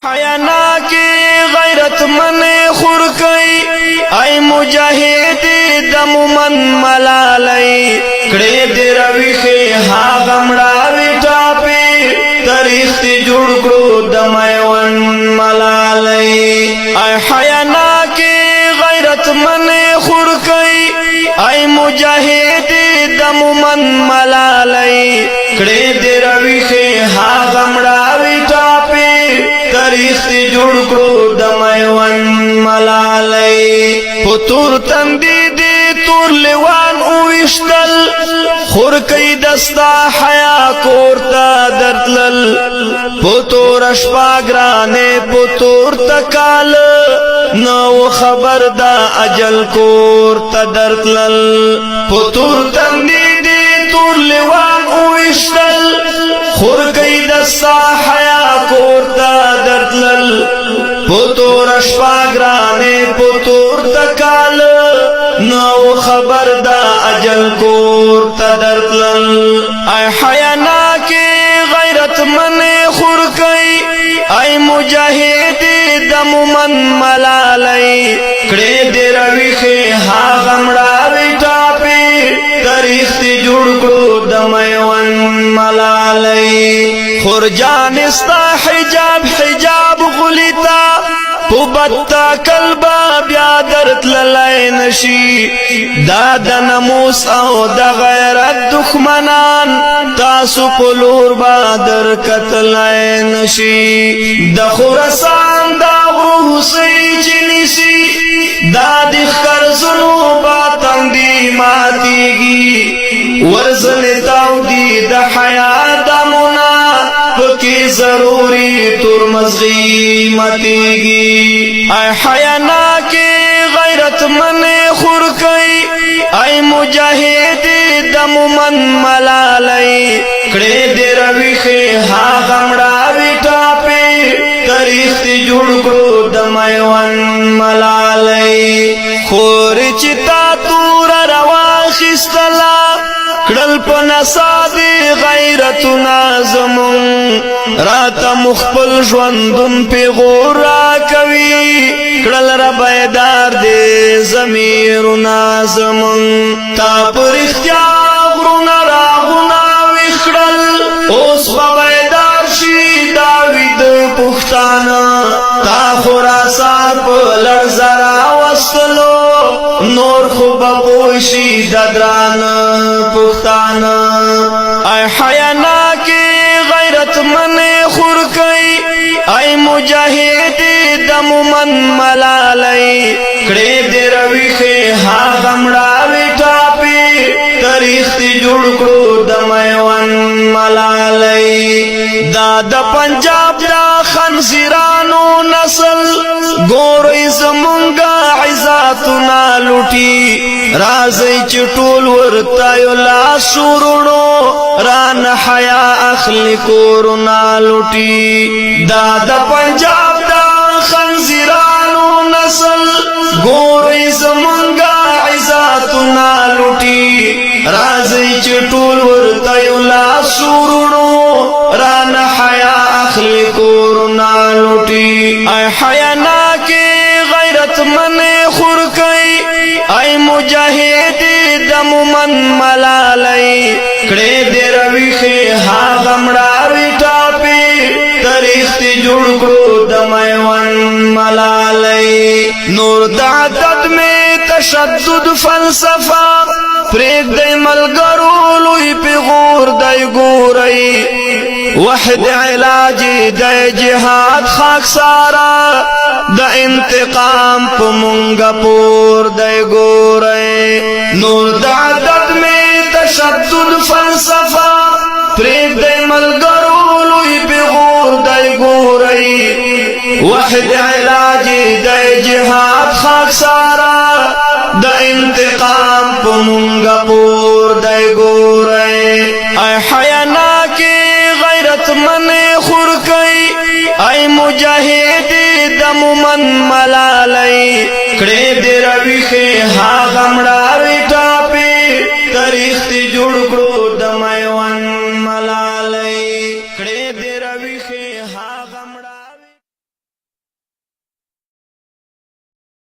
حیانا کی غیرت من خورکی ای مجاہد دم من ملالی کڑے دی رویخی ها غمڑاوی ٹاپی تاریخ تی جوڑ کرو دم ایوان ملالی ای حیانا کی غیرت من خورکی ای مجاہد دم من ملالی کڑے دی رویخی ها غمڑاوی ٹاپی تاریخ تی جوڑ کرو دمیوان ملالی پتور تندی دی تور لیوان اوشتل خور کئی دستا حیا کورتا درتلل پتور اشپاگرانے پتور تکال نو خبر دا اجل کورتا درتلل پتور تندی دی تور لیوان اوشتل خور کئی دستا حیا کورتا درتلل پتور اشپاگرانے پتور تکال نو خبر دا اجل کورتا درتلل ای حیانا کی غیرت من خورکی ای مجاہد دم من ملالی کڑے دی رویخی ها غمڑاوی ٹاپی تاریخ تی جوڑ کرو دمیوان ملالی خورجان استا حجاب حجاب غلیتا پوبتا کلبا بیا درت للائی نشی دا دا نموس او دا غیرت دخمنان تاسو پلور با در کتلائی نشی دا خورسان دا غرو حسی چنیسی دا دخکر زنو باتن دی ماتیگی ورزن تاو دی دا حیات دامونا پکی ضروری ترمزغی متیگی ای حیانا کی غیرت من خورکی ای مجاہد دم من ملالی کڑے دی رویخی ها غمڑاوی ٹاپی تاریخ تی جوڑ کرو دمیوان ملالی خور چتا تور رواخستلا کڑل پنسا دی غیرتنا زمون راتا مخبل جوندن پی غورا کوي کڑل ربیدار دی زمیرنا زمون تا پر اختیار غرونا راغونا ویخڑل اوس ببیدار شی داوید پختانا تا خوراسان پا لرزرا وستلو نور خوب پوشی ددران پختانا ای حیانا کی غیرت من خورکی ای مجاہد دم من ملالی کڑے دی رویخی ها غمڑاوی ٹاپی تاریخ تی جوڑ کرو دمیوان ملالی دا دا پنجاب دا خنزیرانو نسل گوری زمونگا عزاتنا لوٹی رازی چٹول ورطایو لا سورونو ران حیا اخلی کورنا لوٹی دا دا پنجاب دا خنزیرانو نسل گوری زمونگا عزاتنا لوٹی رازی چٹول ورطایو لا سورونو ران حیا اخلی کورنا لوٹی ای حیانا کی غیرت من خورکی ای مجاہد دم من ملالی کڑے دی رویخی ها غمڑاوی ٹاپی تاریخ تی جوڑ کرو دمیوان ملالی نور دعدد میں تشدد فلسفہ پریک دی ملگرو لوی پی غور دی گوری وحد علاجی دی جہاد خاک سارا دا انتقام پا منگا پور دی گوری نور دعدد میں تشدد فلسفہ پریک دی ملگرو لوی پی غور دی گوری وحد علاجی دی جہاد خاک سارا دا انتقام پا منگا پور دی گوری ای حیانا کی غیرت من خورکی ای مجاہد دم من ملالی کڑے دی رویخی ها غمڑاوی ٹاپی تاریخ تی جوڑ کرو